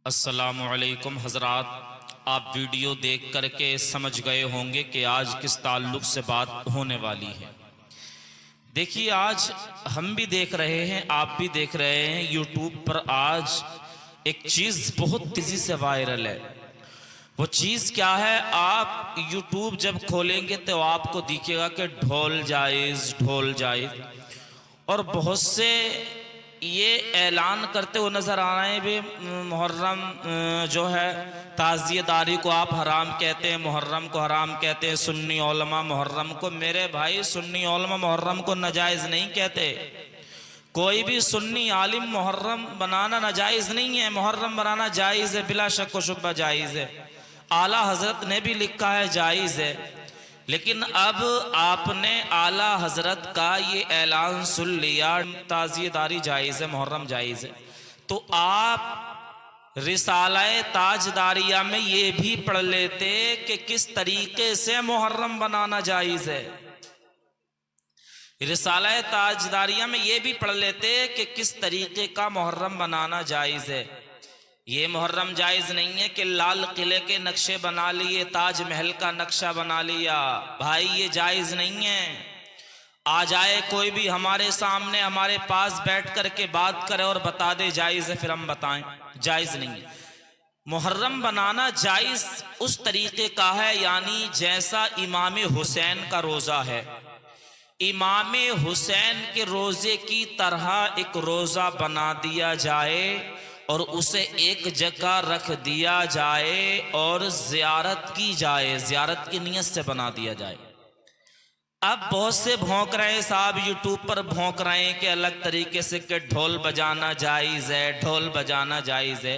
अस्सलामुअलैकुम हज़रात, आप वीडियो देख करके समझ गए होंगे कि आज किस ताल्लुक़ से बात होने वाली है। देखिए, आज हम भी देख रहे हैं, आप भी देख रहे हैं, यूट्यूब पर आज एक चीज़ बहुत तेज़ी से वायरल है। वो चीज़ क्या है? आप यूट्यूब जब खोलेंगे तो आपको दिखेगा कि ढोल जायज़ और बहुत से ये ऐलान करते हुए नज़र आ रहे हैं भी मुहर्रम जो है ताज़ियेदारी को आप हराम कहते हैं, मुहर्रम को हराम कहते हैं। सुन्नी उलमा मुहर्रम को, मेरे भाई, सुन्नी उलमा मुहर्रम को नाजायज़ नहीं कहते। कोई भी सुन्नी आलिम मुहर्रम बनाना नाजायज़ नहीं है, मुहर्रम बनाना जायज़ है, बिला शक व शुबा जायज़ है। आला हज़रत ने भी लिखा है जायज़ है। लेकिन अब आपने आला हजरत का ये ऐलान सुन लिया, ताज़ियेदारी जायज़ है, मुहर्रम जायज़ है, तो आप रिसाला-ए ताजदारिया में ये भी पढ़ लेते कि किस तरीके से मुहर्रम बनाना जायज़ है। रिसाला-ए ताजदारिया में ये भी पढ़ लेते कि किस तरीके का मुहर्रम बनाना जायज़ है। ये मुहर्रम जायज़ नहीं है कि लाल किले के नक्शे बना लिए, ताजमहल का नक्शा बना लिया। भाई, ये जायज़ नहीं है। आ जाए कोई भी हमारे सामने, हमारे पास बैठ कर के बात करे और बता दे जायज़ है, फिर हम बताएं जायज़ नहीं है। मुहर्रम बनाना जायज़ उस तरीके का है, यानी जैसा इमाम हुसैन का रोज़ा है, इमाम हुसैन के रोज़े की तरह एक रोज़ा बना दिया जाए और उसे एक जगह रख दिया जाए और ज़ियारत की जाए, ज़ियारत की नीयत से बना दिया जाए। अब बहुत से भौंक रहे हैं साहब, यूट्यूब पर भौंक रहे हैं कि अलग तरीके से कि ढोल बजाना जायज़ है, ढोल बजाना जायज़ है।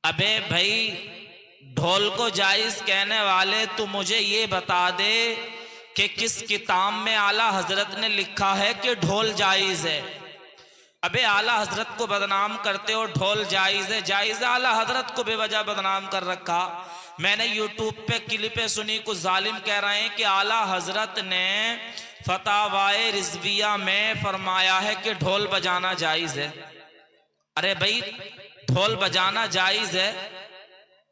अबे भाई, ढोल को जायज़ कहने वाले तू मुझे ये बता दे कि किस किताब में आला हजरत ने लिखा है कि ढोल जायज़ है। अबे, आला हजरत को बदनाम करते हो, ढोल जायज़ है, जायज़ है। आला हजरत को बेवजह बदनाम कर रखा। मैंने यूट्यूब पे क्लिपें सुनी, कुछ जालिम कह रहे हैं कि आला हजरत ने फतावाए रिजविया में फरमाया है कि ढोल बजाना जायज़ है। अरे भाई, ढोल बजाना जायज़ है,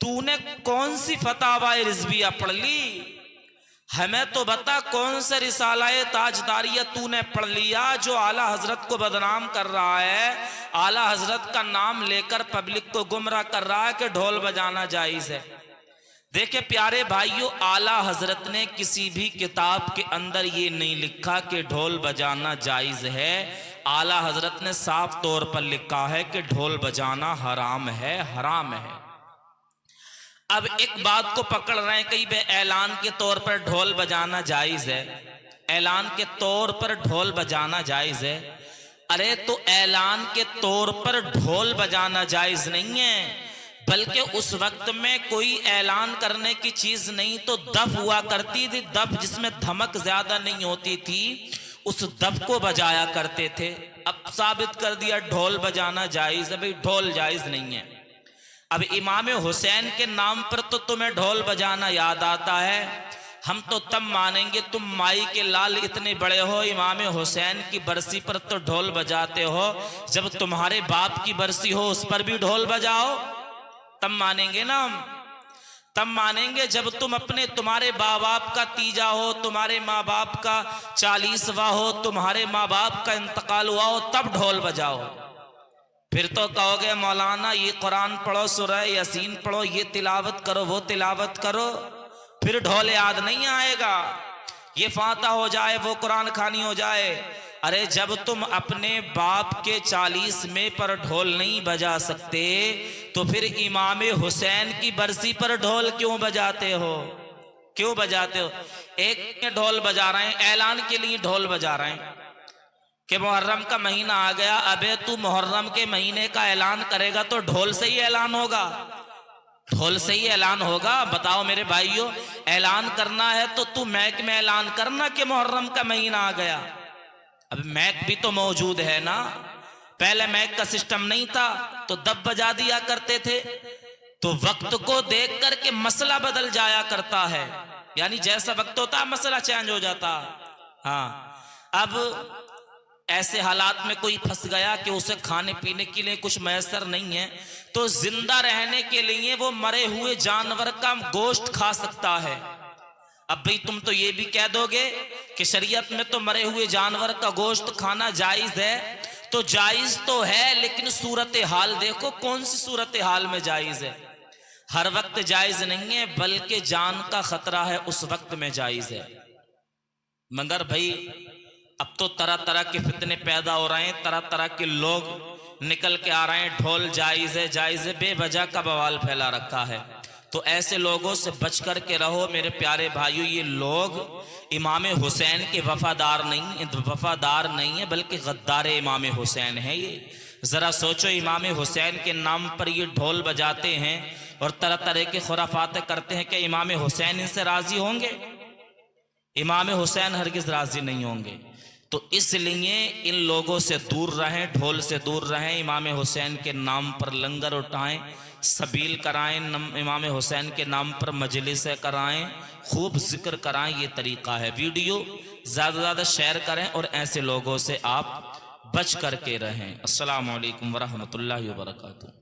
तूने कौन सी फतावाए रिजविया पढ़ ली? हमें तो बता, कौन सा रिसाला-ए ताजदारिया तूने पढ़ लिया जो आला हजरत को बदनाम कर रहा है, आला हजरत का नाम लेकर पब्लिक को गुमराह कर रहा है कि ढोल बजाना जायज़ है। देखे प्यारे भाइयों, आला हजरत ने किसी भी किताब के अंदर ये नहीं लिखा कि ढोल बजाना जायज़ है। आला हजरत ने साफ तौर पर लिखा है कि ढोल बजाना हराम है, हराम है। अब एक बात को पकड़ रहे हैं कई बे, ऐलान के तौर पर ढोल बजाना जायज़ है, ऐलान के तौर पर ढोल बजाना जायज़ है। अरे तो ऐलान के तौर पर ढोल बजाना जायज़ नहीं है, बल्कि उस वक्त में कोई ऐलान करने की चीज नहीं तो दफ हुआ करती थी, दफ जिसमें धमक ज्यादा नहीं होती थी, उस दफ को बजाया करते थे। अब साबित कर दिया ढोल बजाना जायज़ है। भाई, ढोल जायज़ नहीं है। अब इमाम हुसैन के नाम पर तो तुम्हें ढोल बजाना याद आता है। हम तो तब मानेंगे तुम माई के लाल इतने बड़े हो, इमाम हुसैन की बरसी पर तो ढोल बजाते हो, जब तुम्हारे बाप की बरसी हो उस पर भी ढोल बजाओ, तब मानेंगे ना हम। तब मानेंगे जब तुम्हारे माँ बाप का तीजा हो, तुम्हारे माँ बाप का 40वां हो, तुम्हारे माँ बाप का इंतकाल हुआ हो, तब ढोल बजाओ। फिर तो कहोगे मौलाना ये कुरान पढ़ो, सूरह यासीन पढ़ो, ये तिलावत करो, वो तिलावत करो, फिर ढोल याद नहीं आएगा। ये फाता हो जाए, वो कुरान खानी हो जाए। अरे जब तुम अपने बाप के 40वें पर ढोल नहीं बजा सकते तो फिर इमाम हुसैन की बरसी पर ढोल क्यों बजाते हो? क्यों बजाते हो? एक ढोल बजा रहे हैं, ऐलान के लिए ढोल बजा रहे हैं कि मुहर्रम का महीना आ गया। अबे तू मुहर्रम के महीने का ऐलान करेगा तो ढोल से ही ऐलान होगा, ढोल से ही ऐलान होगा। बताओ मेरे भाइयों, ऐलान करना है तो तू मैक में ऐलान करना कि मुहर्रम का महीना आ गया। अब मैक भी तो मौजूद है ना, पहले मैक का सिस्टम नहीं था तो दब बजा दिया करते थे। तो वक्त को देख करके मसला बदल जाया करता है, यानी जैसा वक्त होता है मसला चेंज हो जाता। हाँ, अब ऐसे हालात में कोई फंस गया कि उसे खाने पीने के लिए कुछ मैसर नहीं है, तो जिंदा रहने के लिए वो मरे हुए जानवर का गोश्त खा सकता है। अब भाई तुम तो ये भी कह दोगे कि शरीयत में तो मरे हुए जानवर का गोश्त खाना जायज है, तो जायज तो है, लेकिन सूरत हाल देखो, कौन सी सूरत हाल में जायज है। हर वक्त जायज नहीं है, बल्कि जान का खतरा है उस वक्त में जायज है। मगर भाई अब तो तरह तरह के फितने पैदा हो रहे हैं, तरह तरह के लोग निकल के आ रहे हैं, ढोल जायज है, बेवजह का बवाल फैला रखा है। तो ऐसे लोगों से बच कर के रहो मेरे प्यारे भाइयों। ये लोग इमाम हुसैन के वफादार नहीं है, बल्कि गद्दार इमाम हुसैन है। ये जरा सोचो, इमाम हुसैन के नाम पर ये ढोल बजाते हैं और तरह तरह के खुराफात करते हैं। कि इमाम हुसैन इनसे राजी होंगे? इमाम हुसैन हरगिज राजी नहीं होंगे। तो इसलिए इन लोगों से दूर रहें, ढोल से दूर रहें। इमाम हुसैन के नाम पर लंगर उठाएं, सबील कराएं, इमाम हुसैन के नाम पर मजलिस कराएं, खूब जिक्र कराएं। ये तरीका है। वीडियो ज़्यादा से ज़्यादा शेयर करें और ऐसे लोगों से आप बच करके रहें। अस्सलामु अलैकुम वरहमतुल्लाहि वबरकातुहू।